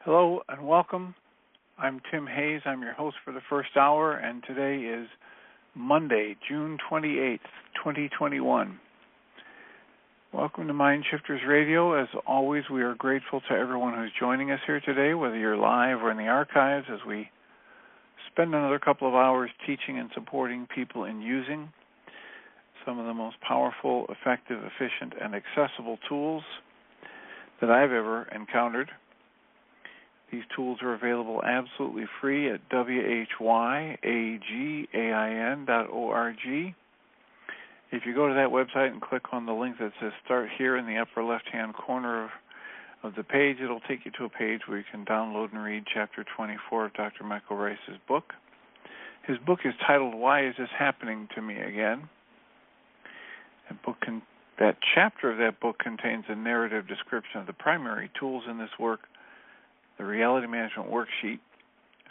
Hello and welcome. I'm Tim Hayes. I'm your host for the first hour, and today is Monday, June 28th, 2021. Welcome to Mind Shifters Radio. As always, we are grateful to everyone who's joining us here today, whether you're live or in the archives, as we spend another couple of hours teaching and supporting people in using some of the most powerful, effective, efficient, and accessible tools that I've ever encountered. These tools are available absolutely free at whyagiin.org. If you go to that website and click on the link that says Start Here in the upper left-hand corner of the page, it'll take you to a page where you can download and read Chapter 24 of Dr. Michael Ryce's book. His book is titled, Why Is This Happening to Me Again? That chapter of that book contains a narrative description of the primary tools in this work, the Reality Management Worksheet,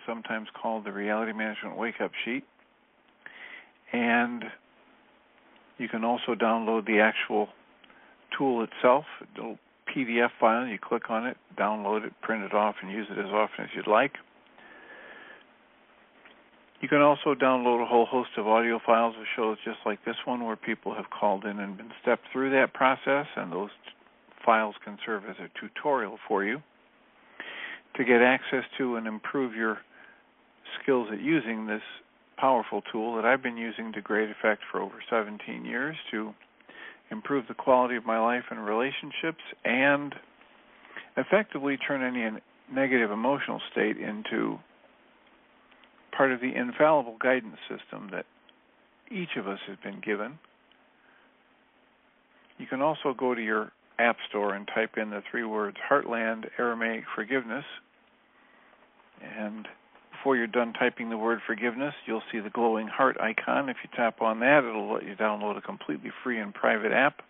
sometimes called the Reality Management Wake-Up Sheet, and you can also download the actual tool itself, a little PDF file. You click on it, download it, print it off, and use it as often as you'd like. You can also download a whole host of audio files of shows just like this one where people have called in and been stepped through that process, and those files can serve as a tutorial for you to get access to and improve your skills at using this powerful tool that I've been using to great effect for over 17 years to improve the quality of my life and relationships and effectively turn any negative emotional state into part of the infallible guidance system that each of us has been given. You can also go to your App Store and type in the three words Heartland Aramaic Forgiveness. And before you're done typing the word forgiveness, you'll see the glowing heart icon. If you tap on that, it'll let you download a completely free and private app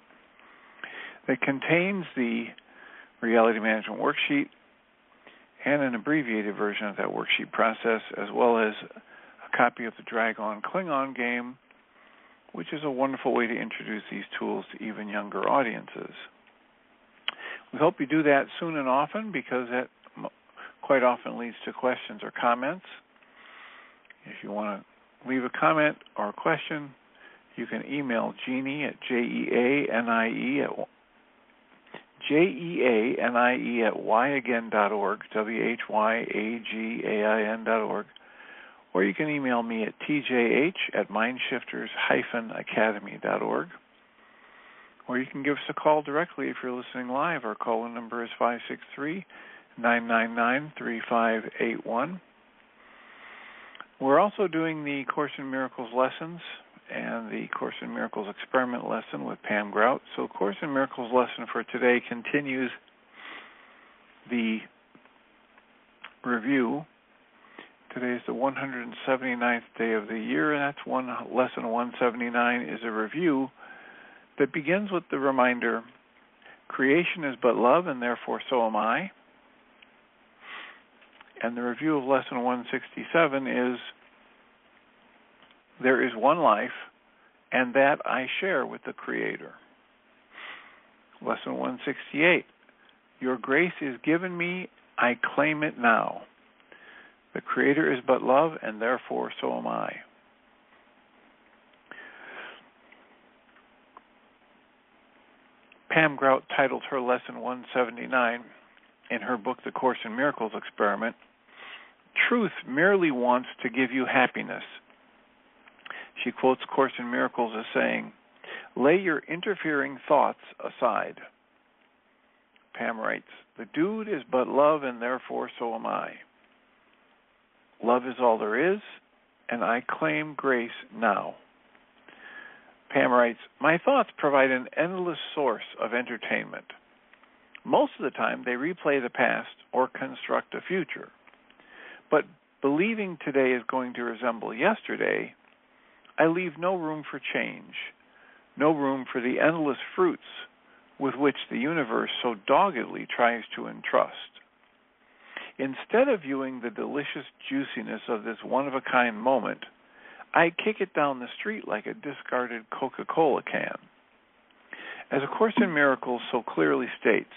that contains the Reality Management Worksheet and an abbreviated version of that worksheet process, as well as a copy of the Dragon Klingon game, which is a wonderful way to introduce these tools to even younger audiences. We hope you do that soon and often, because that quite often leads to questions or comments. If you want to leave a comment or a question, you can email Jeannie at jeanie at whyagain.org, whyagain.org, or you can email me at tjh@mindshifters-academy.org, or you can give us a call directly if you're listening live. Our call-in number is 563-999-3581. We're also doing the Course in Miracles lessons and the Course in Miracles experiment lesson with Pam Grout. So Course in Miracles lesson for today continues the review. Today is the 179th day of the year, and that's lesson 179 is a review that begins with the reminder, creation is but love, and therefore so am I. And the review of lesson 167 is, there is one life, and that I share with the Creator. Lesson 168, your grace is given me, I claim it now. The Creator is but love, and therefore so am I. Pam Grout titled her lesson 179 in her book, The Course in Miracles Experiment, Truth merely wants to give you happiness. She quotes Course in Miracles as saying, lay your interfering thoughts aside. Pam writes, the dude is but love, and therefore so am I. Love is all there is, and I claim grace now. Pam writes, my thoughts provide an endless source of entertainment. Most of the time, they replay the past or construct a future. But believing today is going to resemble yesterday, I leave no room for change, no room for the endless fruits with which the universe so doggedly tries to entrust. Instead of viewing the delicious juiciness of this one-of-a-kind moment, I kick it down the street like a discarded Coca-Cola can. As A Course in Miracles so clearly states,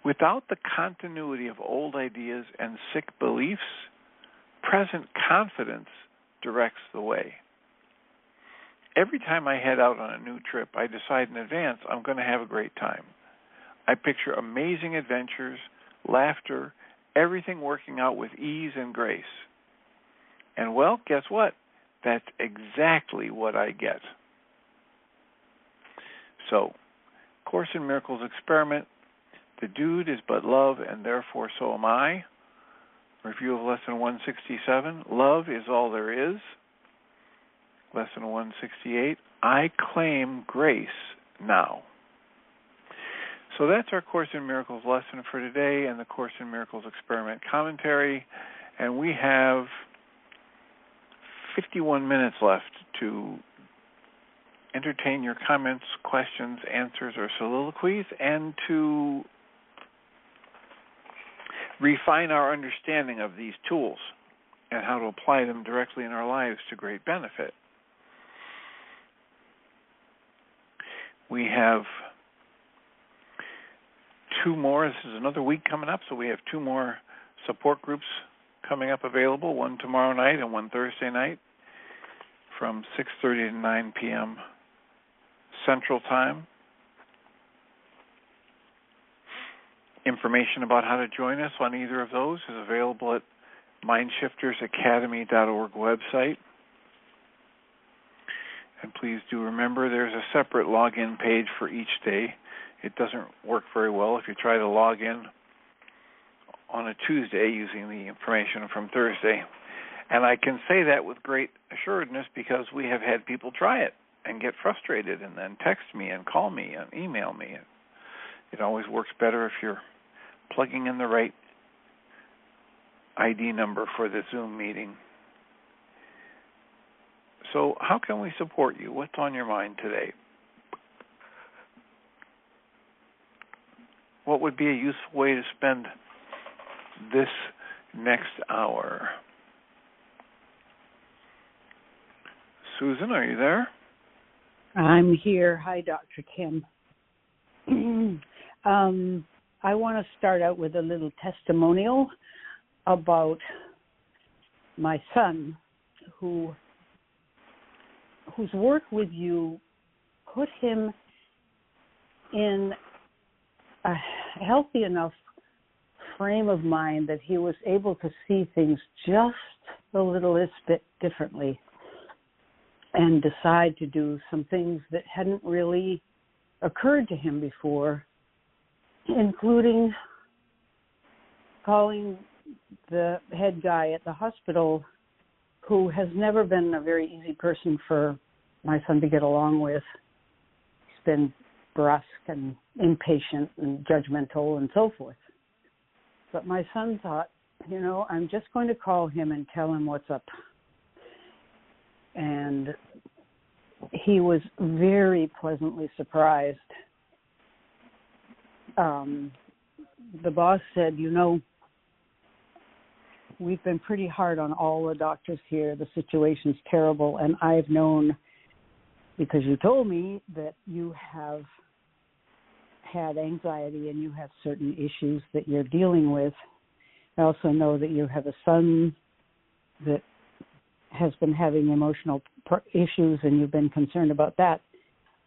Without the continuity of old ideas and sick beliefs, present confidence directs the way. Every time I head out on a new trip, I decide in advance I'm going to have a great time. I picture amazing adventures, laughter, everything working out with ease and grace. And well, guess what? That's exactly what I get. So, Course in Miracles experiment. The dude is but love, and therefore so am I. Review of Lesson 167. Love is all there is. Lesson 168. I claim grace now. So that's our Course in Miracles lesson for today and the Course in Miracles experiment commentary. And we have 51 minutes left to entertain your comments, questions, answers, or soliloquies, and to refine our understanding of these tools and how to apply them directly in our lives to great benefit. We have 2 more. This is another week coming up, so we have 2 more support groups coming up available, one tomorrow night and one Thursday night from 6:30 to 9 p.m. Central Time. Information about how to join us on either of those is available at mindshiftersacademy.org website. And please do remember there's a separate login page for each day. It doesn't work very well if you try to log in on a Tuesday using the information from Thursday. And I can say that with great assuredness because we have had people try it and get frustrated and then text me and call me and email me. It always works better if you're plugging in the right ID number for the Zoom meeting. So how can we support you? What's on your mind today? What would be a useful way to spend this next hour? Susan, are you there? I'm here. Hi, Dr. Kim. I want to start out with a little testimonial about my son whose work with you put him in a healthy enough frame of mind that he was able to see things just a little bit differently and decide to do some things that hadn't really occurred to him before, including calling the head guy at the hospital, who has never been a very easy person for my son to get along with. He's been brusque and impatient and judgmental and so forth. But my son thought, I'm just going to call him and tell him what's up. And he was very pleasantly surprised. The boss said, we've been pretty hard on all the doctors here. The situation's terrible. And I've known, because you told me that you have had anxiety and you have certain issues that you're dealing with. I also know that you have a son that has been having emotional issues and you've been concerned about that.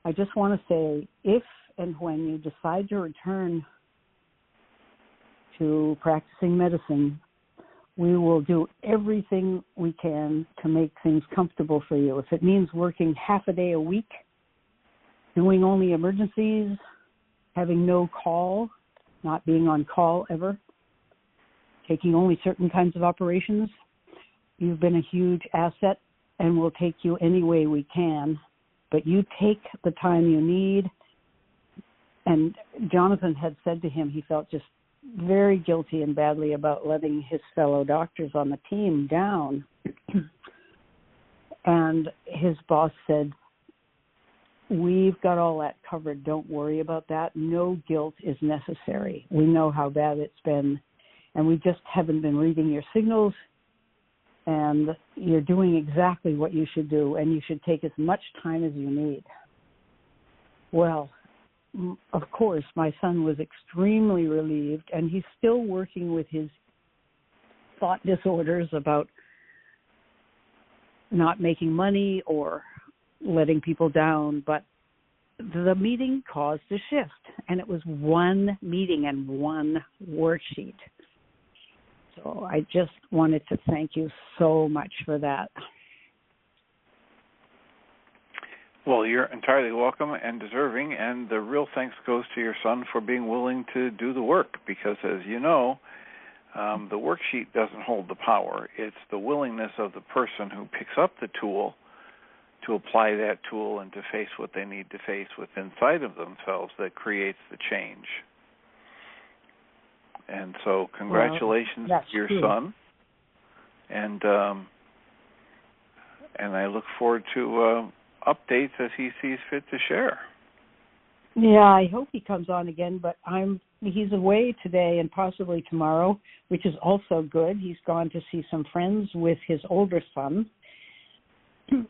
I just want to say, if and when you decide to return to practicing medicine, we will do everything we can to make things comfortable for you. If it means working half a day a week, doing only emergencies, having no call, not being on call ever, taking only certain kinds of operations, you've been a huge asset and we'll take you any way we can. But you take the time you need. And Jonathan had said to him he felt just very guilty and badly about letting his fellow doctors on the team down. And his boss said, we've got all that covered. Don't worry about that. No guilt is necessary. We know how bad it's been, and we just haven't been reading your signals, and you're doing exactly what you should do, and you should take as much time as you need. Well, of course, my son was extremely relieved, and he's still working with his thought disorders about not making money or letting people down, but the meeting caused a shift, and it was one meeting and one worksheet. So I just wanted to thank you so much for that. Well, you're entirely welcome and deserving, and the real thanks goes to your son for being willing to do the work, because as you know, the worksheet doesn't hold the power. It's the willingness of the person who picks up the tool to apply that tool and to face what they need to face within inside of themselves that creates the change. And so congratulations to your son, and I look forward to updates as he sees fit to share. Yeah, I hope he comes on again, but he's away today and possibly tomorrow, which is also good. He's gone to see some friends with his older son.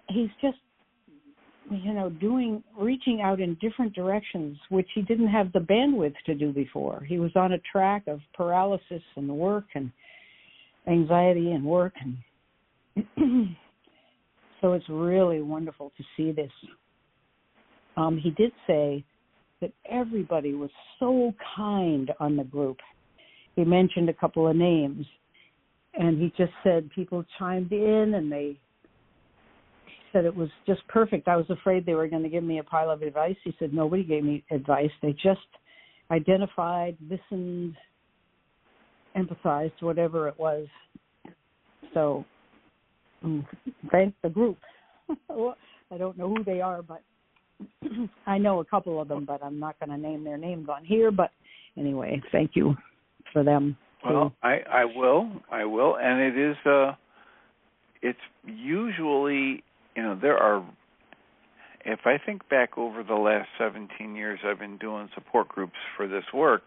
He's just, reaching out in different directions, which he didn't have the bandwidth to do before. He was on a track of paralysis and work and anxiety and work. And so it's really wonderful to see this. He did say that everybody was so kind on the group. He mentioned a couple of names, and he just said people chimed in, and he said it was just perfect. I was afraid they were going to give me a pile of advice. He said nobody gave me advice. They just identified, listened, empathized, whatever it was. So thank the group. I don't know who they are, but I know a couple of them, but I'm not going to name their names on here. But anyway, thank you for them. Well, I will, and it is. It's usually, there are. If I think back over the last 17 years, I've been doing support groups for this work.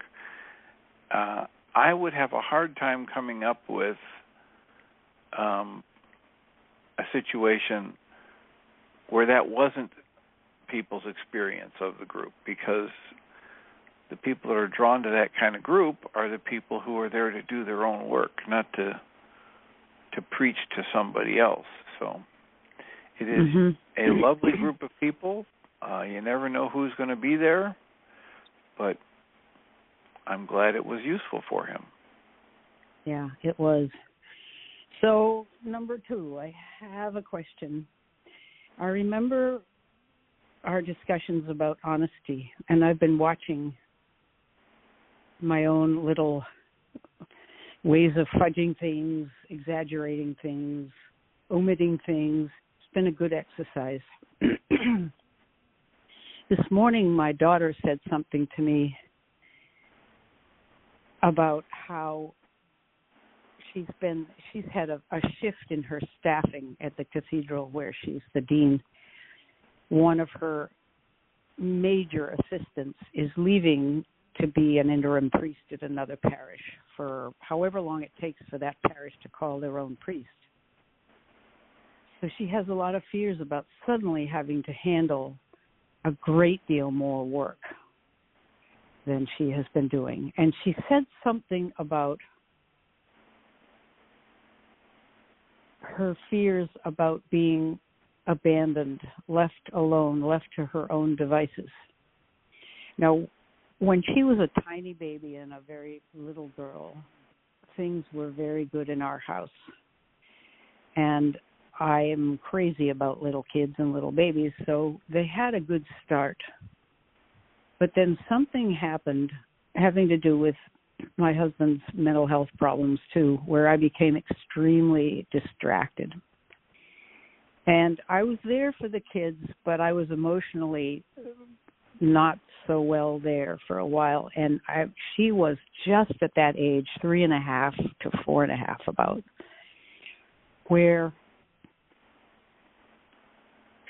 I would have a hard time coming up with a situation where that wasn't people's experience of the group, because the people that are drawn to that kind of group are the people who are there to do their own work, not to preach to somebody else. So it is a lovely group of people. You never know who's going to be there, but I'm glad it was useful for him. Yeah, it was. So, number 2, I have a question. I remember our discussions about honesty, and I've been watching my own little ways of fudging things, exaggerating things, omitting things. It's been a good exercise. This morning, my daughter said something to me about how she's had a shift in her staffing at the cathedral where she's the dean. One of her major assistants is leaving to be an interim priest at another parish for however long it takes for that parish to call their own priest. So she has a lot of fears about suddenly having to handle a great deal more work than she has been doing. And she said something about her fears about being abandoned, left alone, left to her own devices. Now, when she was a tiny baby and a very little girl, things were very good in our house. And I am crazy about little kids and little babies, so they had a good start. But then something happened having to do with my husband's mental health problems too, where I became extremely distracted. And I was there for the kids, but I was emotionally not so well there for a while. And she was just at that age, 3.5 to 4.5 about, where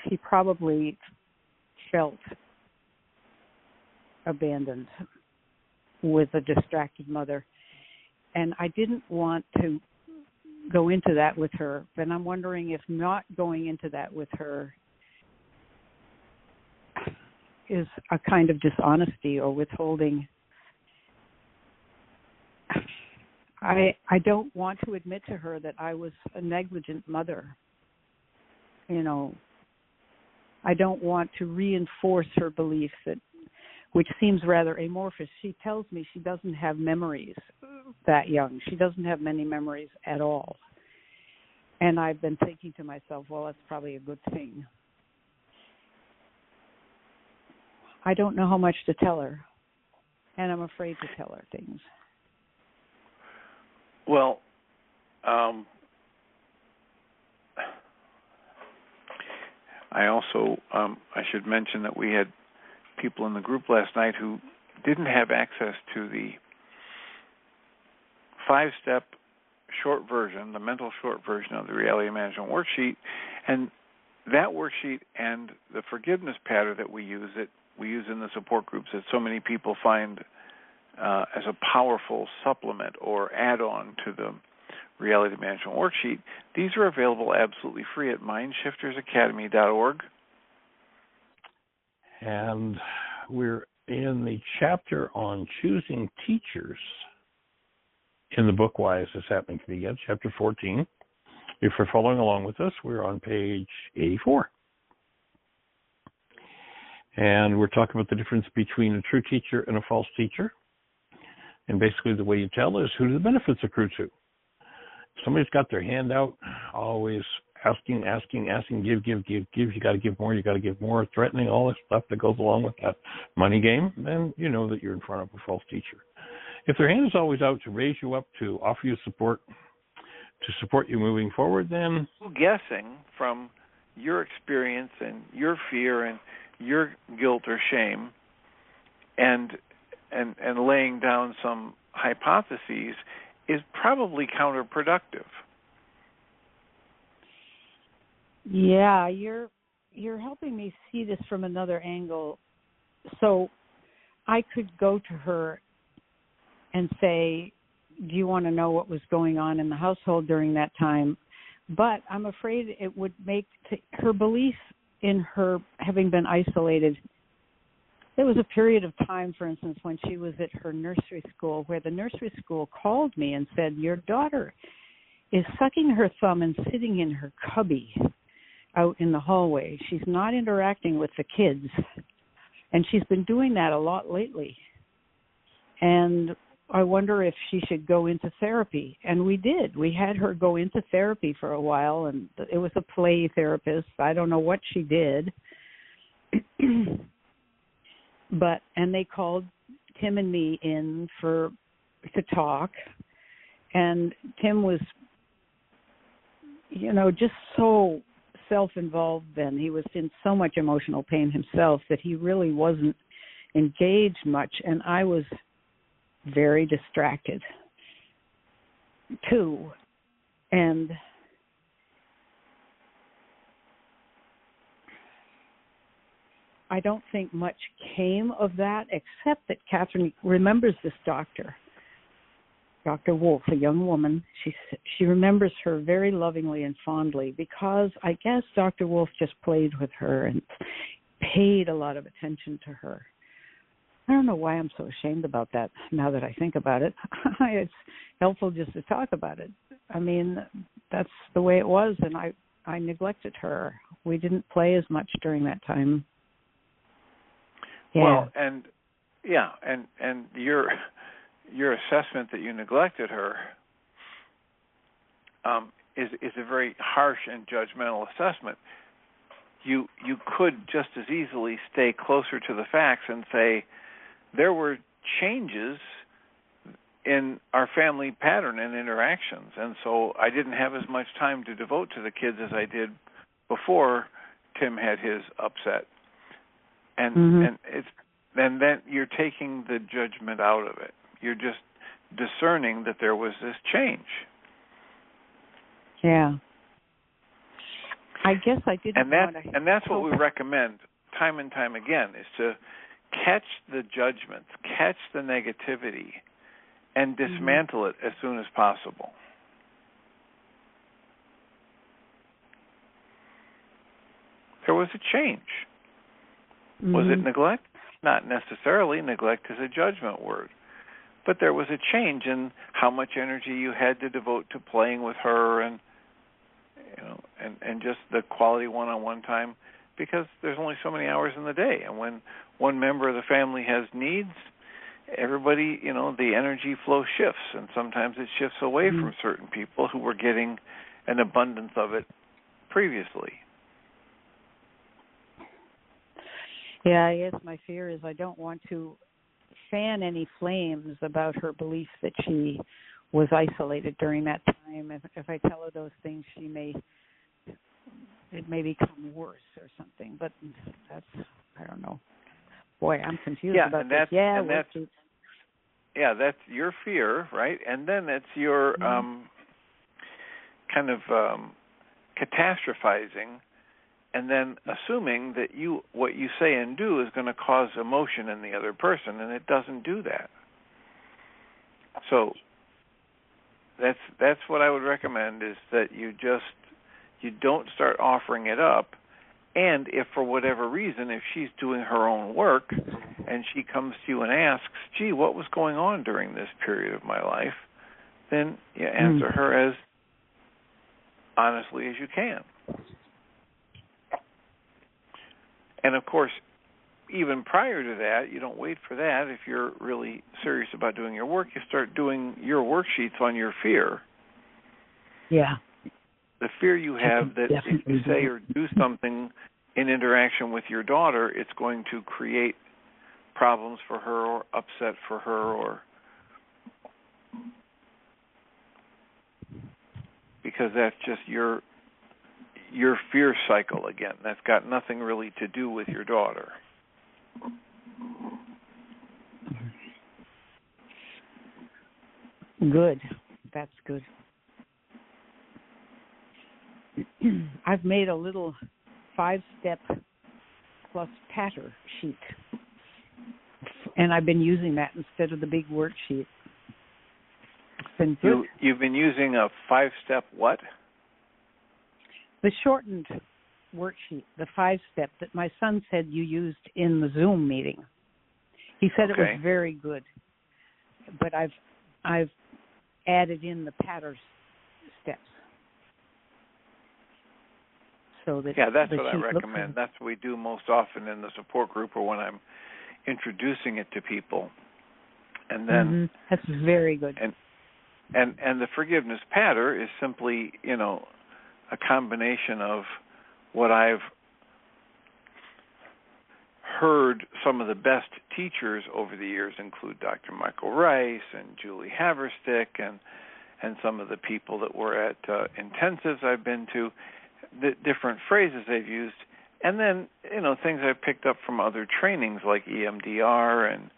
she probably felt abandoned with a distracted mother. And I didn't want to go into that with her, but I'm wondering if not going into that with her is a kind of dishonesty or withholding. I don't want to admit to her that I was a negligent mother. You know, I don't want to reinforce her belief that, which seems rather amorphous. She tells me she doesn't have memories that young. She doesn't have many memories at all. And I've been thinking to myself, well, that's probably a good thing. I don't know how much to tell her, and I'm afraid to tell her things. Well, I also, I should mention that we had people in the group last night who didn't have access to the 5-step short version, the mental short version of the reality management worksheet, and that worksheet and the forgiveness pattern that we use in the support groups that so many people find as a powerful supplement or add-on to the reality management worksheet. These are available absolutely free at mindshiftersacademy.org. And we're in the chapter on choosing teachers in the book, Why Is This Happening to Me Again, chapter 14. If you're following along with us, we're on page 84. And we're talking about the difference between a true teacher and a false teacher. And basically the way you tell is who do the benefits accrue to. Somebody's got their hand out, always asking, give. You got to give more, threatening, all this stuff that goes along with that money game, then you know that you're in front of a false teacher. If their hand is always out to raise you up, to offer you support, to support you moving forward, then guessing from your experience and your fear and your guilt or shame and laying down some hypotheses is probably counterproductive. Yeah, you're helping me see this from another angle. So I could go to her and say, do you want to know what was going on in the household during that time? But I'm afraid it would make her belief in her having been isolated. There was a period of time, for instance, when she was at her nursery school, where the nursery school called me and said, your daughter is sucking her thumb and sitting in her cubby out in the hallway. She's not interacting with the kids. And she's been doing that a lot lately. And I wonder if she should go into therapy. And we did. We had her go into therapy for a while, and it was a play therapist. I don't know what she did. And they called Tim and me in to talk. And Tim was, just so self-involved then. He was in so much emotional pain himself that he really wasn't engaged much. And I was very distracted too. And I don't think much came of that, except that Catherine remembers this doctor, Dr. Wolf, a young woman. She remembers her very lovingly and fondly because I guess Dr. Wolf just played with her and paid a lot of attention to her. I don't know why I'm so ashamed about that now that I think about it. It's helpful just to talk about it. I mean, that's the way it was, and I neglected her. We didn't play as much during that time. Yeah. Well, and your assessment that you neglected her is a very harsh and judgmental assessment. You could just as easily stay closer to the facts and say there were changes in our family pattern and interactions, and so I didn't have as much time to devote to the kids as I did before Tim had his upset. And then you're taking the judgment out of it. You're just discerning that there was this change. Yeah. I guess I didn't want to. And that's what we recommend time and time again, is to catch the judgments, catch the negativity, and dismantle it as soon as possible. There was a change. Was it neglect? Not necessarily. Neglect is a judgment word. But there was a change in how much energy you had to devote to playing with her and just the quality one-on-one time, because there's only so many hours in the day. And when one member of the family has needs, everybody, the energy flow shifts, and sometimes it shifts away from certain people who were getting an abundance of it previously. Yeah, I guess my fear is I don't want to fan any flames about her belief that she was isolated during that time. If I tell her those things, it may become worse or something. But I don't know. Boy, I'm confused about this. That's your fear, right? And then it's your kind of catastrophizing, and then assuming that what you say and do is going to cause emotion in the other person, and it doesn't do that. So that's what I would recommend, is that you don't start offering it up. And if for whatever reason, if she's doing her own work and she comes to you and asks, gee, what was going on during this period of my life, then you answer her as honestly as you can. And of course, even prior to that, you don't wait for that. If you're really serious about doing your work, you start doing your worksheets on your fear. Yeah. The fear you have that if you say or do something in interaction with your daughter, it's going to create problems for her or upset for her, because that's just your fear cycle again. That's got nothing really to do with your daughter. Good. That's good. I've made a little 5-step plus patter sheet, and I've been using that instead of the big worksheet. It's been good. You've been using a 5-step what? The shortened worksheet, the 5-step that my son said you used in the Zoom meeting. He said it was very good, but I've added in the patter steps. So that that's what I recommend. That's what we do most often in the support group, or when I'm introducing it to people. And then that's very good. And the forgiveness patter is simply, a combination of what I've heard some of the best teachers over the years include Dr. Michael Ryce and Julie Haverstick and some of the people that were at intensives I've been to, the different phrases they've used, and then, things I've picked up from other trainings like EMDR and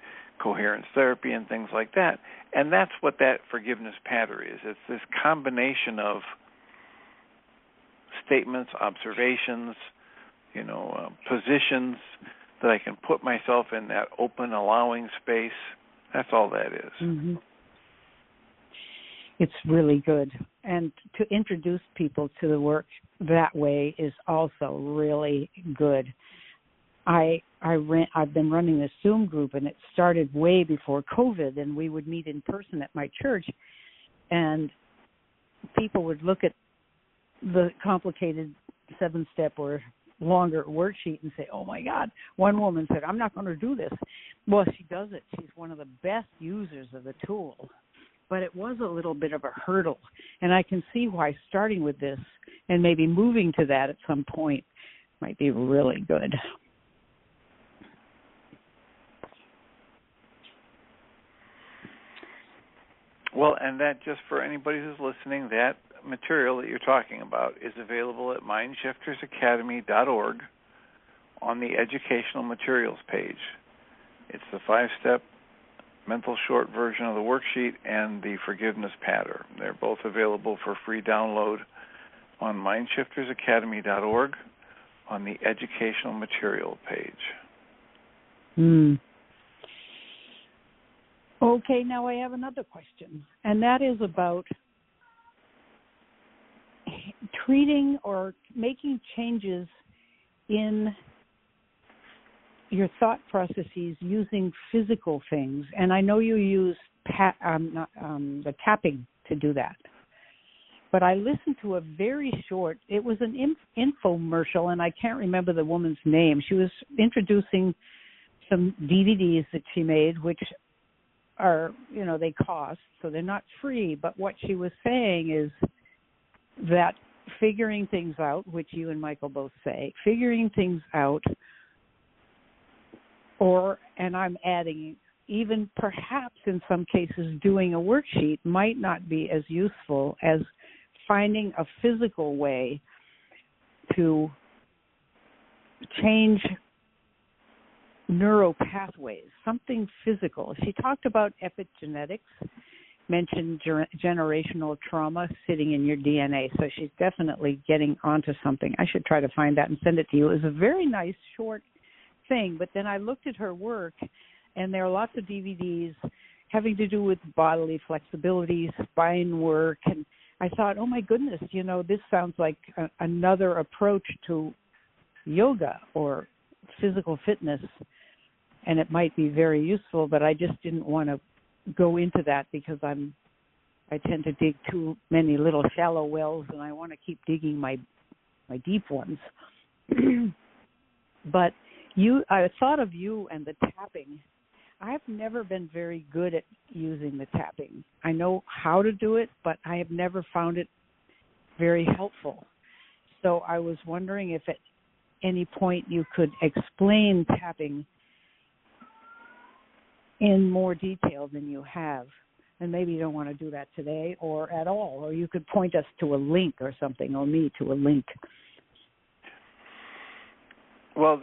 coherence therapy and things like that. And that's what that forgiveness patter is. It's this combination of statements, observations, positions that I can put myself in that open, allowing space. That's all that is. Mm-hmm. It's really good. And to introduce people to the work that way is also really good. I've been running this Zoom group, and it started way before COVID, and we would meet in person at my church, and people would look at the complicated 7-step or longer worksheet and say, oh, my God. One woman said, I'm not going to do this. Well, she does it. She's one of the best users of the tool. But it was a little bit of a hurdle, and I can see why starting with this and maybe moving to that at some point might be really good. Well, and that, just for anybody who's listening, that material that you're talking about is available at mindshiftersacademy.org on the educational materials page. It's the 5-step mental short version of the worksheet and the forgiveness patter. They're both available for free download on mindshiftersacademy.org on the educational material page. Okay, now I have another question, and that is about treating or making changes in your thought processes using physical things. And I know you use the tapping to do that. But I listened to a very short, it was an infomercial, and I can't remember the woman's name. She was introducing some DVDs that she made, which are, they cost, so they're not free. But what she was saying is that figuring things out, which you and Michael both say, figuring things out, and I'm adding, even perhaps in some cases doing a worksheet might not be as useful as finding a physical way to change neural pathways, something physical. She talked about epigenetics, mentioned generational trauma sitting in your DNA, so she's definitely getting onto something. I should try to find that and send it to you. It was a very nice short thing, but then I looked at her work, and there are lots of DVDs having to do with bodily flexibility, spine work, and I thought, oh my goodness, this sounds like another approach to yoga or physical fitness, and it might be very useful, but I just didn't want to go into that because I tend to dig too many little shallow wells, and I want to keep digging my deep ones. But I thought of you and the tapping. I've never been very good at using the tapping. I know how to do it, but I have never found it very helpful. So I was wondering if at any point you could explain tapping in more detail than you have. And maybe you don't want to do that today or at all, or you could point us to a link or something, or me to a link. Well,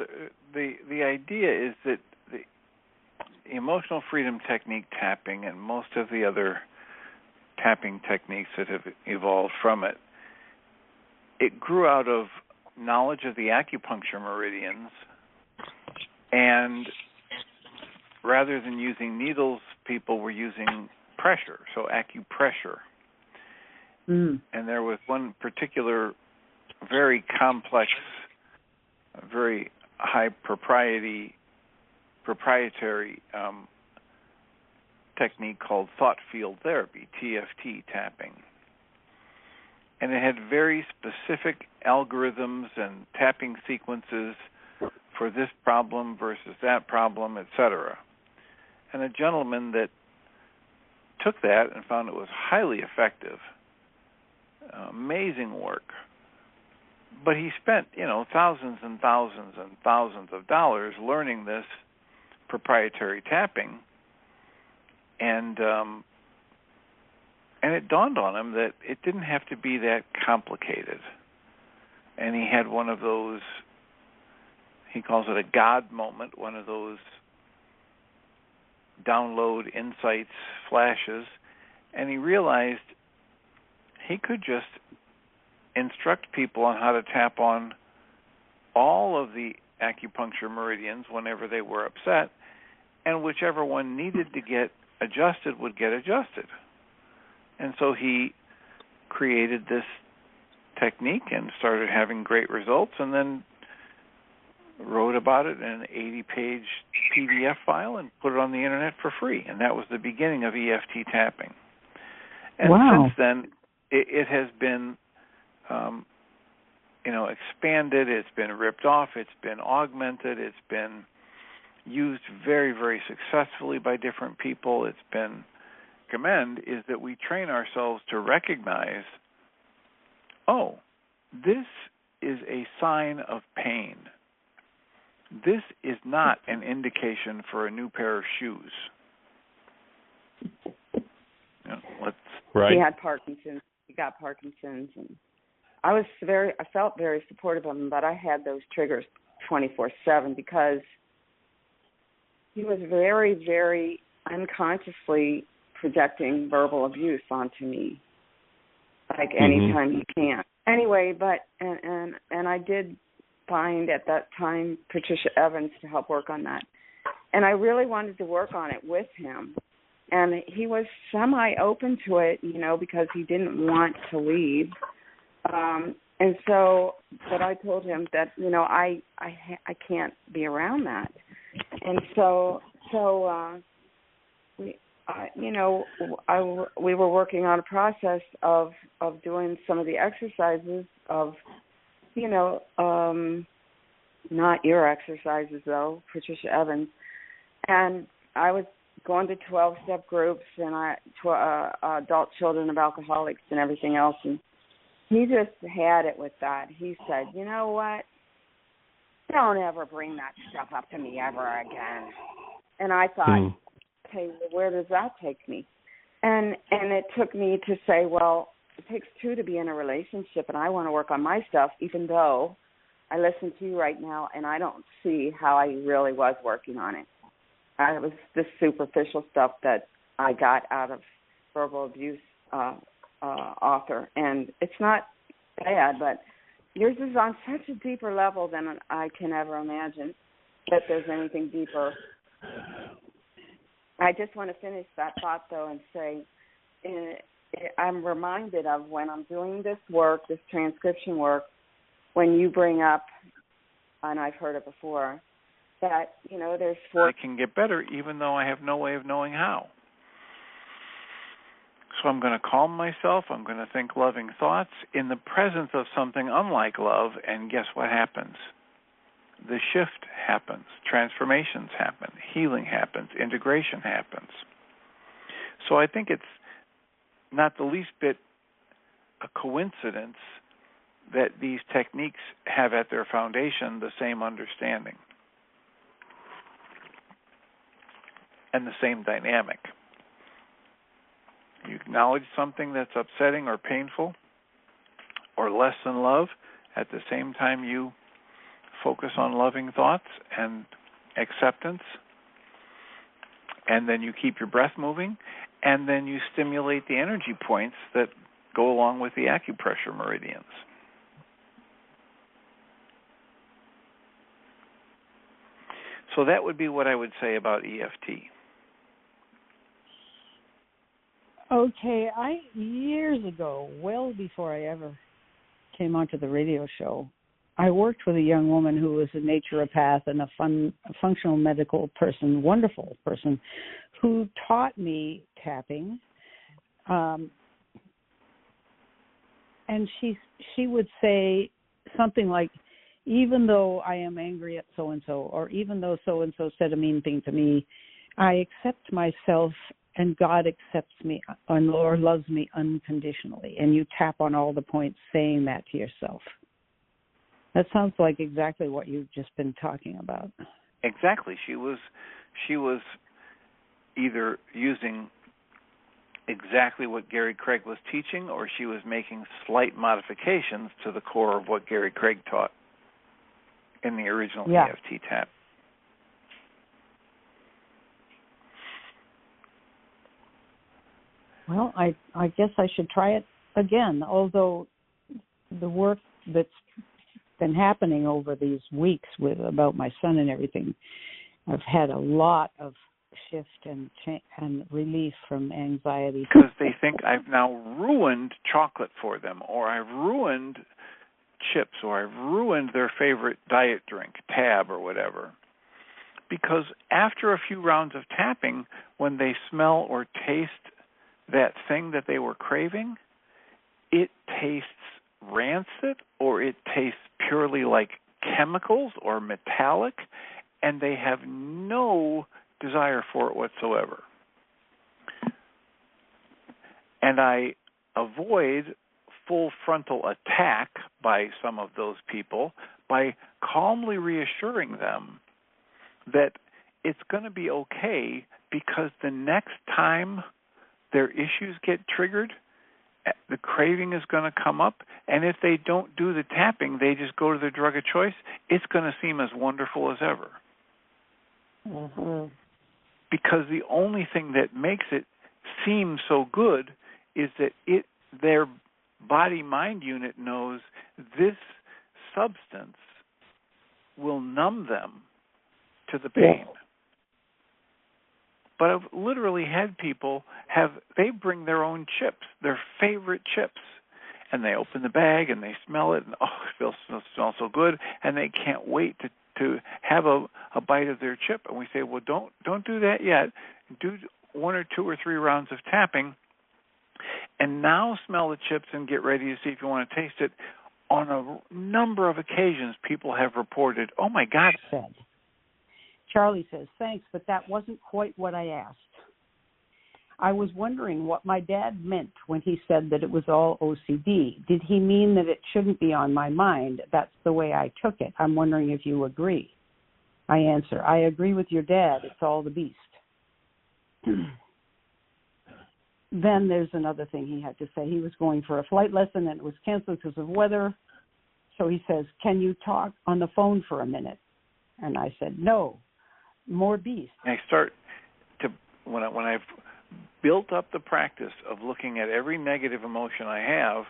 the idea is that the emotional freedom technique tapping and most of the other tapping techniques that have evolved from it, it grew out of knowledge of the acupuncture meridians, and rather than using needles, people were using pressure, so acupressure. And there was one particular very complex, very high proprietary technique called thought field therapy, TFT tapping. And it had very specific algorithms and tapping sequences for this problem versus that problem, etc. And a gentleman that took that and found it was highly effective, amazing work. But he spent, thousands and thousands and thousands of dollars learning this proprietary tapping, and it dawned on him that it didn't have to be that complicated. And he had one of those, he calls it a God moment, one of those download insights flashes, and he realized he could just instruct people on how to tap on all of the acupuncture meridians whenever they were upset, and whichever one needed to get adjusted would get adjusted. And so he created this technique and started having great results, and then wrote about it in an 80-page PDF file and put it on the internet for free. And that was the beginning of EFT tapping. And since then, it has been expanded, it's been ripped off, it's been augmented, it's been used very, very successfully by different people. It's been recommend is that we train ourselves to recognize, oh, this is a sign of pain. This is not an indication for a new pair of shoes. Right. He had Parkinson's. He got Parkinson's, and I felt very supportive of him, but I had those triggers 24/7 because he was very, very unconsciously projecting verbal abuse onto me, like anytime he can. Anyway, but and I did find at that time Patricia Evans to help work on that, and I really wanted to work on it with him, and he was semi-open to it, because he didn't want to leave, and so, but I told him that I can't be around that. And so we were working on a process of doing some of the exercises of, not your exercises though, Patricia Evans, and I was going to 12-step groups and adult children of alcoholics and everything else, and he just had it with that. He said, "You know what? Don't ever bring that stuff up to me ever again." And I thought, okay, well, where does that take me? And it took me to say, well, it takes two to be in a relationship, and I want to work on my stuff, even though I listen to you right now, and I don't see how I really was working on it. It was this superficial stuff that I got out of verbal abuse author, and it's not bad, but yours is on such a deeper level than I can ever imagine that there's anything deeper. I just want to finish that thought, though, and say I'm reminded of when I'm doing this work, this transcription work, when you bring up, and I've heard it before, that, there's four... I can get better even though I have no way of knowing how. So I'm going to calm myself. I'm going to think loving thoughts in the presence of something unlike love, and guess what happens? The shift happens. Transformations happen. Healing happens. Integration happens. So I think it's not the least bit a coincidence that these techniques have at their foundation the same understanding and the same dynamic. You acknowledge something that's upsetting or painful or less than love. At the same time, you focus on loving thoughts and acceptance, and then you keep your breath moving, and then you stimulate the energy points that go along with the acupressure meridians. So that would be what I would say about EFT. Okay, years ago, well before I ever came onto the radio show, I worked with a young woman who was a naturopath and a functional medical person, wonderful person, who taught me tapping. And she would say something like, even though I am angry at so-and-so, or even though so-and-so said a mean thing to me, I accept myself and God accepts me or loves me unconditionally. And you tap on all the points saying that to yourself. That sounds like exactly what you've just been talking about. Exactly. She was either using exactly what Gary Craig was teaching, or she was making slight modifications to the core of what Gary Craig taught in the original EFT tap. Well, I guess I should try it again, although the work that's been happening over these weeks about my son and everything, I've had a lot of shift and relief from anxiety. Because they think I've now ruined chocolate for them, or I've ruined chips, or I've ruined their favorite diet drink, Tab or whatever. Because after a few rounds of tapping, when they smell or taste that thing that they were craving, it tastes rancid, or it tastes purely like chemicals or metallic, and they have no desire for it whatsoever. And I avoid full frontal attack by some of those people by calmly reassuring them that it's going to be okay, because the next time their issues get triggered, the craving is going to come up, and if they don't do the tapping, they just go to their drug of choice, it's going to seem as wonderful as ever. Mm-hmm. Because the only thing that makes it seem so good is that their body-mind unit knows this substance will numb them to the pain. Yeah. But I've literally had people they bring their own chips, their favorite chips, and they open the bag and they smell it, and it smells so good, and they can't wait to to have a bite of their chip, and we say, well, don't do that yet. Do 1 or 2 or 3 rounds of tapping, and now smell the chips and get ready to see if you want to taste it. On a number of occasions, people have reported, oh, my God. Charlie says, thanks, but that wasn't quite what I asked. I was wondering what my dad meant when he said that it was all OCD. Did he mean that it shouldn't be on my mind? That's the way I took it. I'm wondering if you agree. I answer, I agree with your dad. It's all the beast. Then there's another thing he had to say. He was going for a flight lesson and it was canceled because of weather. So he says, can you talk on the phone for a minute? And I said, no, more beast. I start to, when I've built up the practice of looking at every negative emotion I have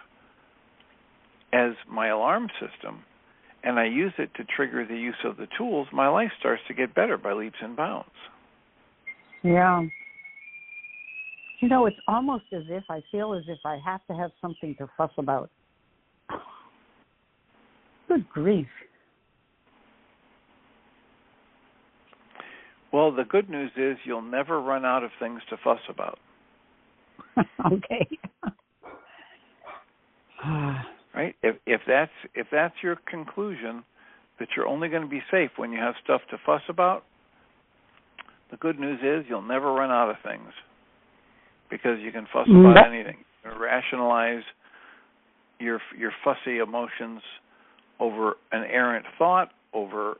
as my alarm system, and I use it to trigger the use of the tools, my life starts to get better by leaps and bounds. Yeah. You know, it's almost as if I feel as if I have to have something to fuss about. Good grief. Well, the good news is you'll never run out of things to fuss about. Okay. Right? If that's your conclusion, that you're only going to be safe when you have stuff to fuss about, the good news is you'll never run out of things, because you can fuss about anything. You can rationalize your fussy emotions over an errant thought, over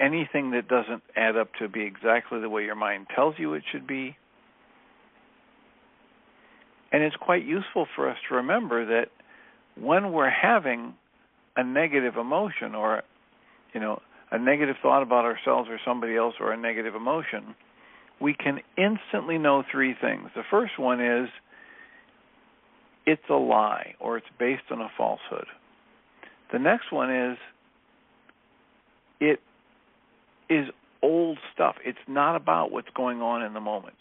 anything that doesn't add up to be exactly the way your mind tells you it should be. And it's quite useful for us to remember that when we're having a negative emotion or, a negative thought about ourselves or somebody else or a negative emotion, we can instantly know 3 things. The first one is it's a lie or it's based on a falsehood. The next one is it is old stuff. It's not about what's going on in the moment.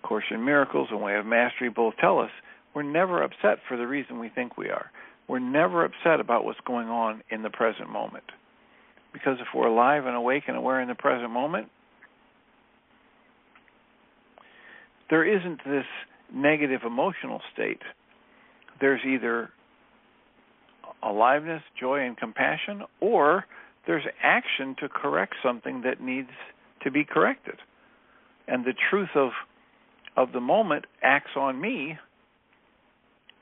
Course in Miracles and Way of Mastery both tell us we're never upset for the reason we think we are. We're never upset about what's going on in the present moment. Because if we're alive and awake and aware in the present moment, there isn't this negative emotional state. There's either aliveness, joy, and compassion, or there's action to correct something that needs to be corrected. And the truth of the moment acts on me,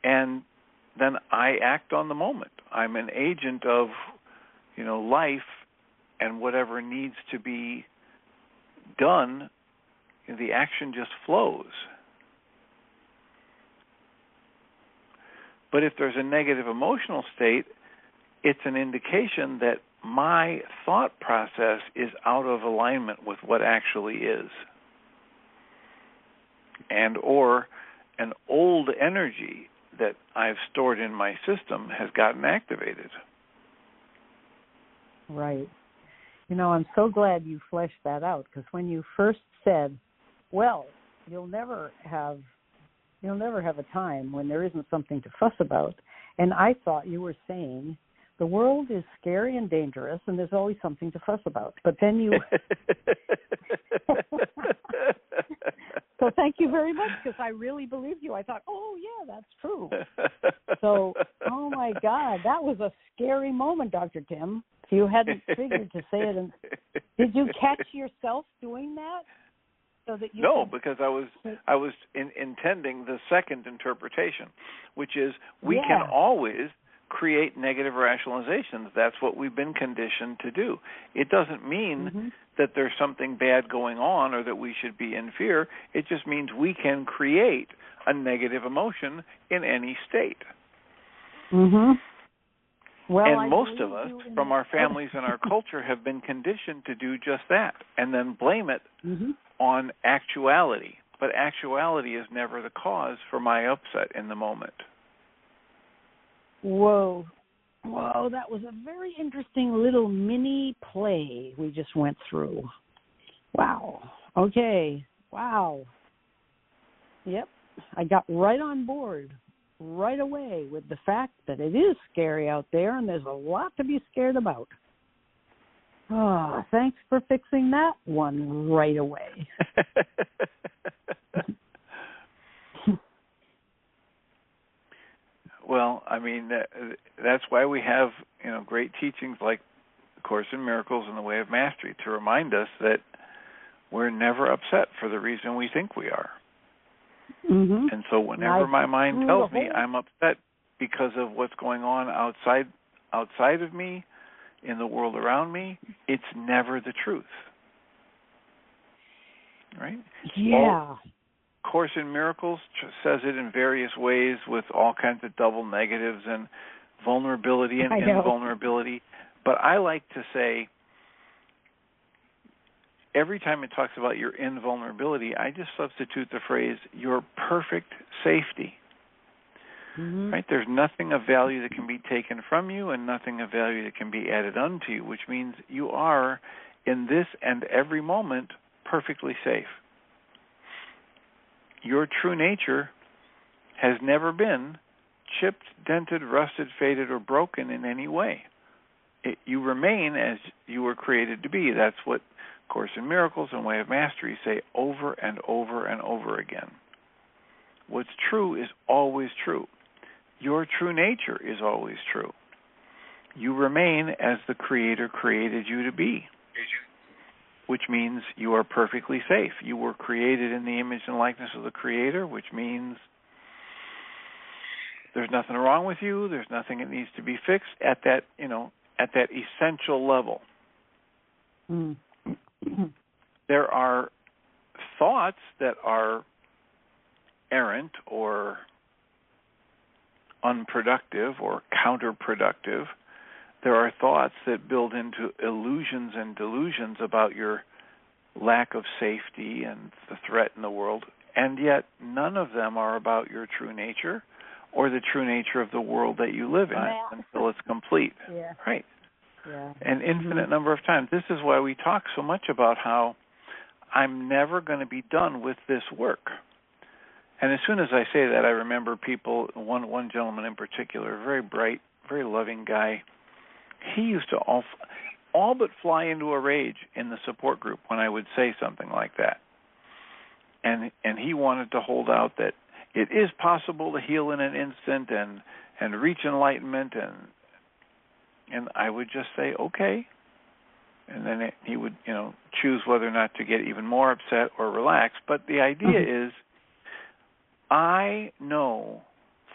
and then I act on the moment. I'm an agent of, life, and whatever needs to be done, the action just flows. But if there's a negative emotional state, it's an indication that my thought process is out of alignment with what actually is. And or an old energy that I've stored in my system has gotten activated. Right. I'm so glad you fleshed that out, because when you first said, well, you'll never have a time when there isn't something to fuss about, and I thought you were saying the world is scary and dangerous and there's always something to fuss about. But then you... So thank you very much, because I really believed you. I thought, oh, yeah, that's true. So, oh, my God, that was a scary moment, Dr. Tim. If you hadn't figured to say it. Did you catch yourself doing that? So that you No, because I was intending the second interpretation, which is we can always create negative rationalizations. That's what we've been conditioned to do. It doesn't mean that there's something bad going on or that we should be in fear. It just means we can create a negative emotion in any state. Well, and most of us, from our families and our culture, have been conditioned to do just that and then blame it on actuality. But actuality is never the cause for my upset in the moment. Whoa, that was a very interesting little mini play we just went through. Wow. Okay. Wow. Yep. I got right on board right away with the fact that it is scary out there and there's a lot to be scared about. Oh, thanks for fixing that one right away. Well, I mean, that's why we have, great teachings like Course in Miracles and the Way of Mastery to remind us that we're never upset for the reason we think we are. Mm-hmm. And so whenever my mind tells me I'm upset because of what's going on outside of me, in the world around me, it's never the truth. Right? Yeah. Course in Miracles says it in various ways with all kinds of double negatives and vulnerability and invulnerability. But I like to say, every time it talks about your invulnerability, I just substitute the phrase, your perfect safety. Mm-hmm. Right? There's nothing of value that can be taken from you and nothing of value that can be added unto you, which means you are, in this and every moment, perfectly safe. Your true nature has never been chipped, dented, rusted, faded, or broken in any way. You remain as you were created to be. That's what Course in Miracles and Way of Mastery say over and over and over again. What's true is always true. Your true nature is always true. You remain as the Creator created you to be, which means you are perfectly safe. You were created in the image and likeness of the Creator, which means there's nothing wrong with you. There's nothing that needs to be fixed at that, at that essential level. Mm. There are thoughts that are errant or unproductive or counterproductive. There are thoughts that build into illusions and delusions about your lack of safety and the threat in the world, and yet none of them are about your true nature or the true nature of the world that you live in until it's complete. Yeah. Right. Yeah. An infinite number of times. This is why we talk so much about how I'm never going to be done with this work. And as soon as I say that, I remember people, one gentleman in particular, a very bright, very loving guy. He used to all but fly into a rage in the support group when I would say something like that. And he wanted to hold out that it is possible to heal in an instant and reach enlightenment, and I would just say, okay. And then he would, choose whether or not to get even more upset or relax. But the idea is, I know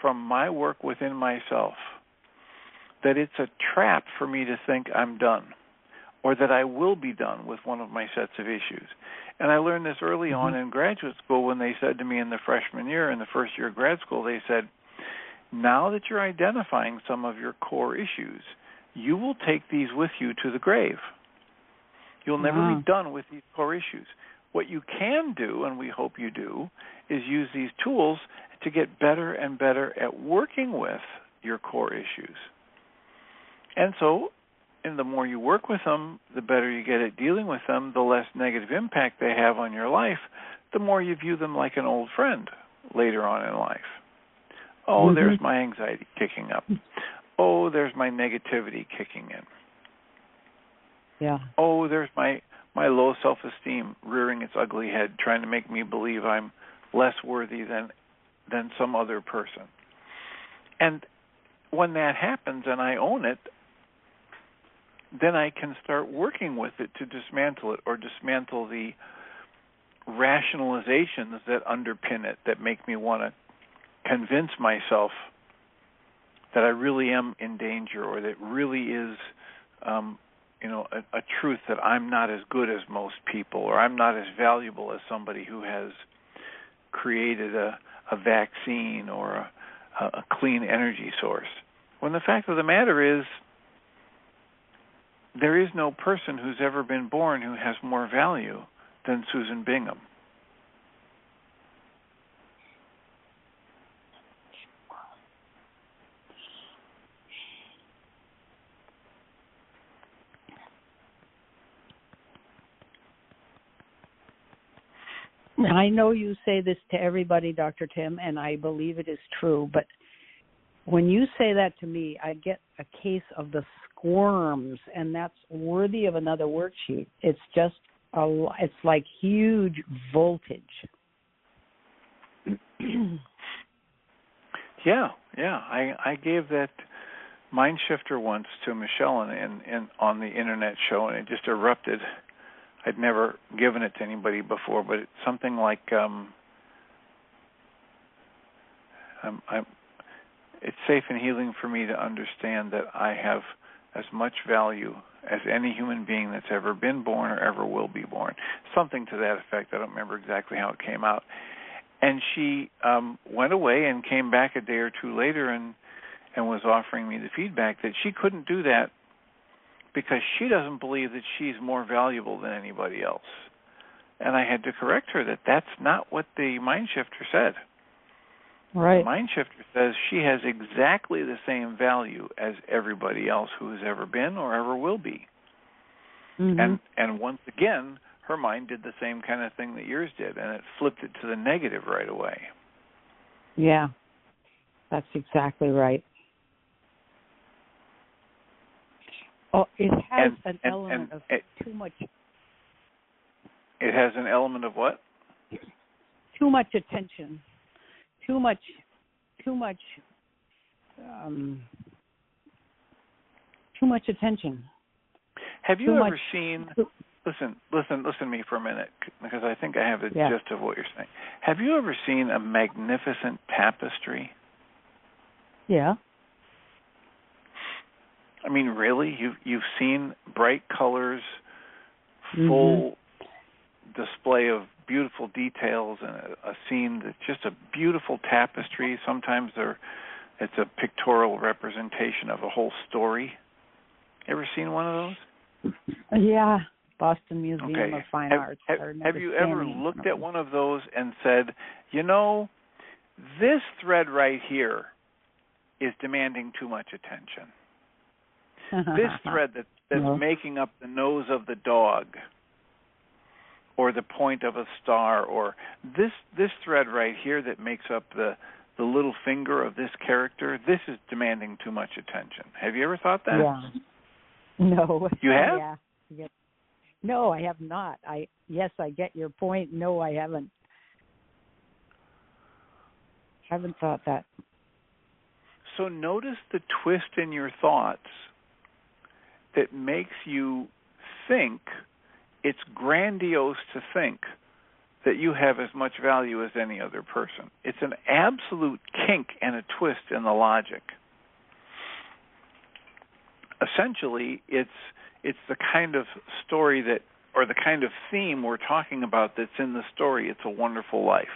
from my work within myself that it's a trap for me to think I'm done or that I will be done with one of my sets of issues. And I learned this early on in graduate school when they said to me in the freshman year, in the first year of grad school, they said, now that you're identifying some of your core issues, you will take these with you to the grave. You'll never be done with these core issues. What you can do, and we hope you do, is use these tools to get better and better at working with your core issues. And so, and the more you work with them, the better you get at dealing with them, the less negative impact they have on your life, the more you view them like an old friend later on in life. Oh, there's my anxiety kicking up. Oh, there's my negativity kicking in. Yeah. Oh, there's my low self-esteem rearing its ugly head, trying to make me believe I'm less worthy than some other person. And when that happens and I own it, then I can start working with it to dismantle it or dismantle the rationalizations that underpin it, that make me want to convince myself that I really am in danger or that really is a truth that I'm not as good as most people or I'm not as valuable as somebody who has created a vaccine or a clean energy source. When the fact of the matter is, there is no person who's ever been born who has more value than Susan Bingham. I know you say this to everybody, Dr. Tim, and I believe it is true, but when you say that to me, I get a case of the squirms, and that's worthy of another worksheet. It's just, it's like huge voltage. Yeah. I gave that mind shifter once to Michelle in on the internet show, and it just erupted. I'd never given it to anybody before, but it's something like it's safe and healing for me to understand that I have as much value as any human being that's ever been born or ever will be born. Something to that effect. I don't remember exactly how it came out. And she went away and came back a day or two later and was offering me the feedback that she couldn't do that because she doesn't believe that she's more valuable than anybody else. And I had to correct her that that's not what the mind shifter said. Right. The mind shifter says she has exactly the same value as everybody else who has ever been or ever will be. Mm-hmm. And once again, her mind did the same kind of thing that yours did, and it flipped it to the negative right away. Yeah, that's exactly right. Oh, it has an element of too much. It has an element of what? Too much attention. Too much. Too much attention. Have you ever seen? Listen to me for a minute, because I think I have the gist of what you're saying. Have you ever seen a magnificent tapestry? Yeah. I mean, really? You've seen bright colors, full display of beautiful details, and a scene that's just a beautiful tapestry. Sometimes it's a pictorial representation of a whole story. Ever seen one of those? Yeah. Boston Museum of Fine Arts. Have you ever looked at one of those and said, you know, this thread right here is demanding too much attention? This thread that's making up the nose of the dog or the point of a star, or this thread right here that makes up the little finger of this character, this is demanding too much attention. Have you ever thought that? Yeah. No. You have? Yeah. No, I have not. Yes, I get your point. No, I haven't. Haven't thought that. So notice the twist in your thoughts that makes you think it's grandiose to think that you have as much value as any other person. It's an absolute kink and a twist in the logic. Essentially, it's the kind of story that, or the kind of theme we're talking about that's in the story, It's a Wonderful Life,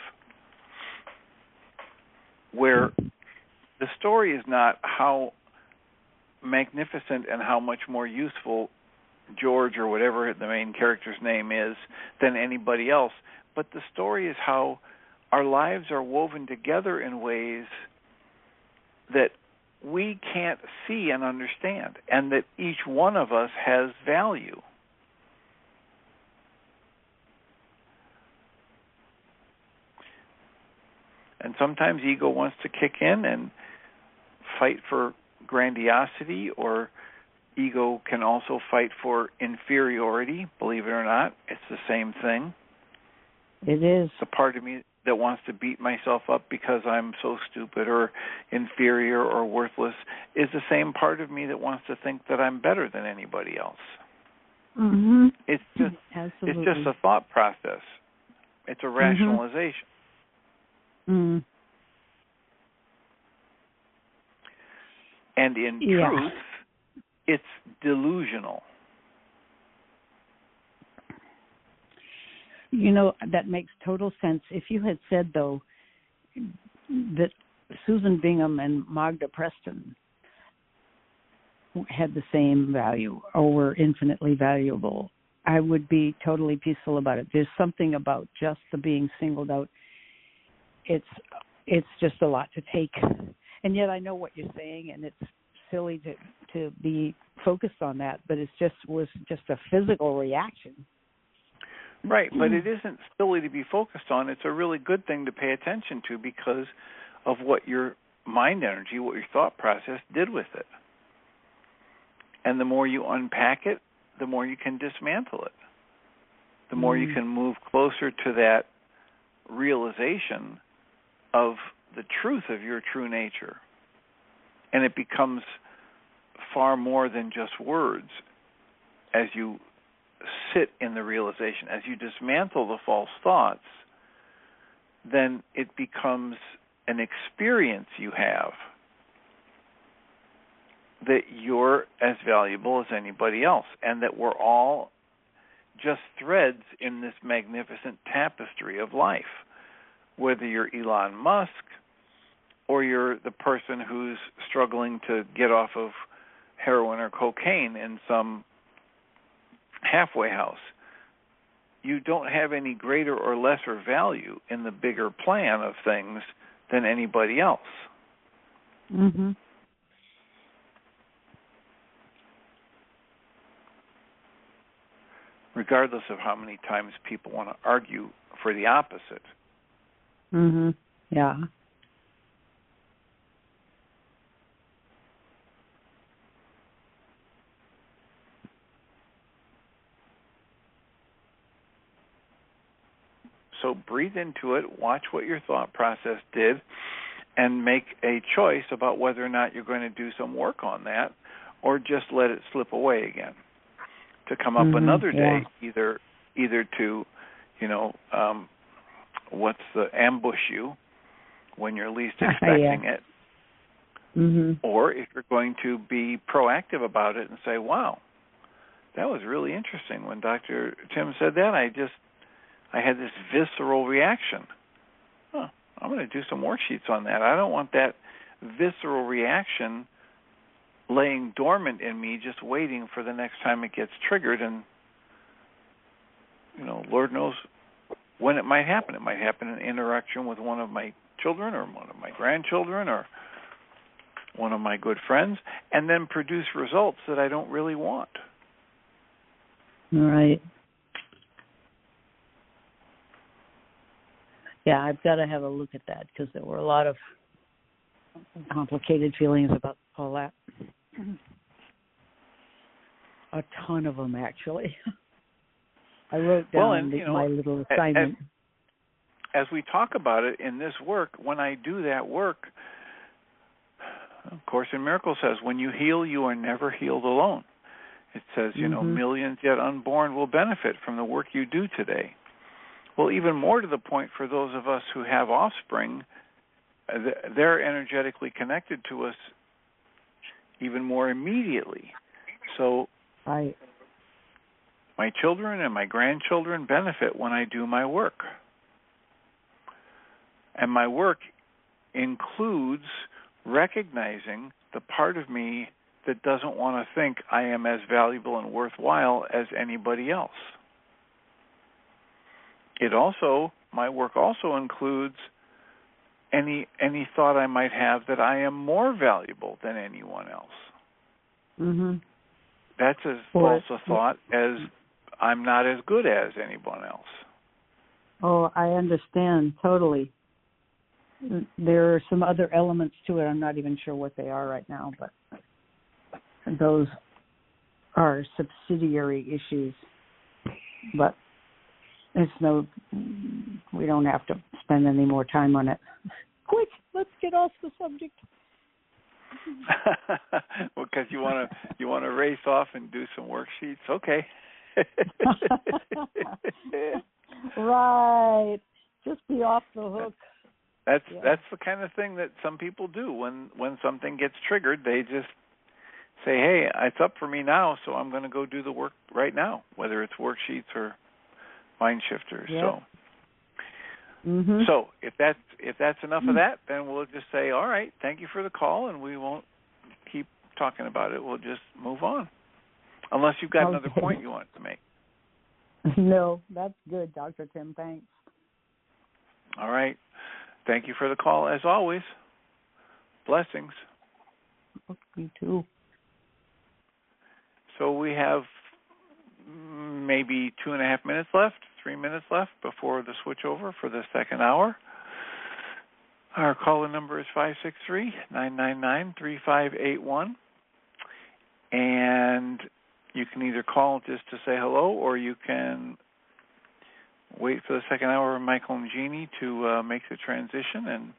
where the story is not how magnificent and how much more useful George or whatever the main character's name is than anybody else, but the story is how our lives are woven together in ways that we can't see and understand, and that each one of us has value. And sometimes ego wants to kick in and fight for grandiosity, or ego can also fight for inferiority. Believe it or not, it's the same thing. It is. The part of me that wants to beat myself up because I'm so stupid or inferior or worthless is the same part of me that wants to think that I'm better than anybody else. Mm-hmm. It's just a thought process. It's a rationalization. Mm-hmm. And in truth, it's delusional. You know, that makes total sense. If you had said, though, that Susan Bingham and Magda Preston had the same value or were infinitely valuable, I would be totally peaceful about it. There's something about just the being singled out. It's just a lot to take. And yet I know what you're saying, and it's silly to be focused on that, but it was just a physical reaction. Right, but it isn't silly to be focused on. It's a really good thing to pay attention to because of what your mind energy, what your thought process did with it. And the more you unpack it, the more you can dismantle it. The more you can move closer to that realization of the truth of your true nature. And it becomes far more than just words as you sit in the realization. As you dismantle the false thoughts, then it becomes an experience you have that you're as valuable as anybody else, and that we're all just threads in this magnificent tapestry of life. Whether you're Elon Musk or you're the person who's struggling to get off of heroin or cocaine in some halfway house, you don't have any greater or lesser value in the bigger plan of things than anybody else. Mm-hmm. Regardless of how many times people want to argue for the opposite. Mm-hmm. Yeah. So breathe into it, watch what your thought process did, and make a choice about whether or not you're going to do some work on that or just let it slip away again. To come up another day, either to, ambush you when you're least expecting it, or if you're going to be proactive about it and say, wow, that was really interesting. When Dr. Tim said that, I had this visceral reaction. I'm going to do some worksheets on that. I don't want that visceral reaction laying dormant in me, just waiting for the next time it gets triggered. And, Lord knows when it might happen. It might happen in interaction with one of my children or one of my grandchildren or one of my good friends, and then produce results that I don't really want. Right. Yeah, I've got to have a look at that because there were a lot of complicated feelings about all that. A ton of them, actually. I wrote down my little assignment. As we talk about it in this work, when I do that work, of course, in Miracles says, when you heal, you are never healed alone. It says, millions yet unborn will benefit from the work you do today. Well, even more to the point for those of us who have offspring, they're energetically connected to us even more immediately. So my children and my grandchildren benefit when I do my work. And my work includes recognizing the part of me that doesn't want to think I am as valuable and worthwhile as anybody else. My work also includes any thought I might have that I am more valuable than anyone else. Mm-hmm. That's as false a thought as I'm not as good as anyone else. Oh, I understand totally. There are some other elements to it. I'm not even sure what they are right now, but those are subsidiary issues. But we don't have to spend any more time on it. Quick, let's get off the subject. Well, because you want to race off and do some worksheets, okay. Right, just be off the hook. That's the kind of thing that some people do when something gets triggered. They just say, "Hey, it's up for me now, so I'm going to go do the work right now," whether it's worksheets or mind shifters. Yep. So if that's enough of that, then we'll just say, all right, thank you for the call, and we won't keep talking about it. We'll just move on, unless you've got another point you want to make. No, that's good, Dr. Tim. Thanks. All right. Thank you for the call, as always. Blessings. You too. So we have maybe 2.5 minutes left, 3 minutes left before the switch over for the second hour. Our call-in number is 563-999-3581. And you can either call just to say hello, or you can wait for the second hour of Michael and Jeannie to make the transition and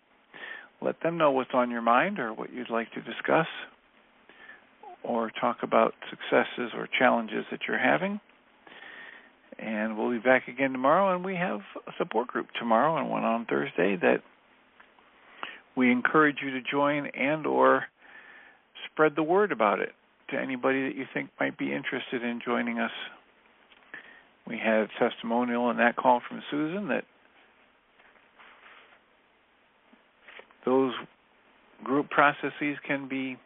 let them know what's on your mind or what you'd like to discuss or talk about successes or challenges that you're having. And we'll be back again tomorrow, and we have a support group tomorrow and one on Thursday that we encourage you to join and or spread the word about it to anybody that you think might be interested in joining us. We had a testimonial in that call from Susan that those group processes can be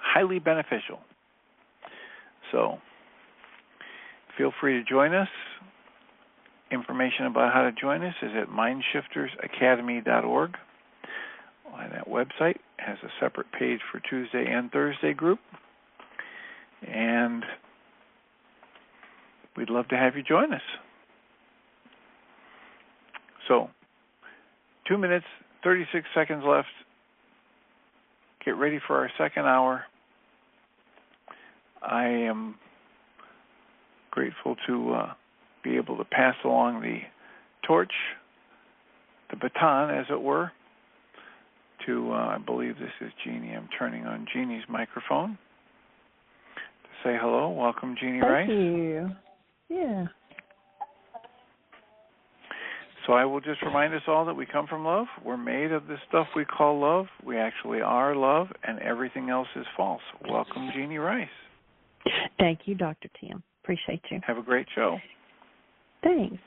highly beneficial. So feel free to join us. Information about how to join us is at mindshiftersacademy.org. On that website has a separate page for Tuesday and Thursday group. And we'd love to have you join us. So, 2 minutes, 36 seconds left. Get ready for our second hour. I am grateful to be able to pass along the torch, the baton, as it were, to, I believe this is Jeannie. I'm turning on Jeannie's microphone to say hello. Welcome, Jeannie Ryce. Thank you. Yeah. So I will just remind us all that we come from love. We're made of this stuff we call love. We actually are love, and everything else is false. Welcome, Jeannie Ryce. Thank you, Dr. Tim. Appreciate you. Have a great show. Thanks.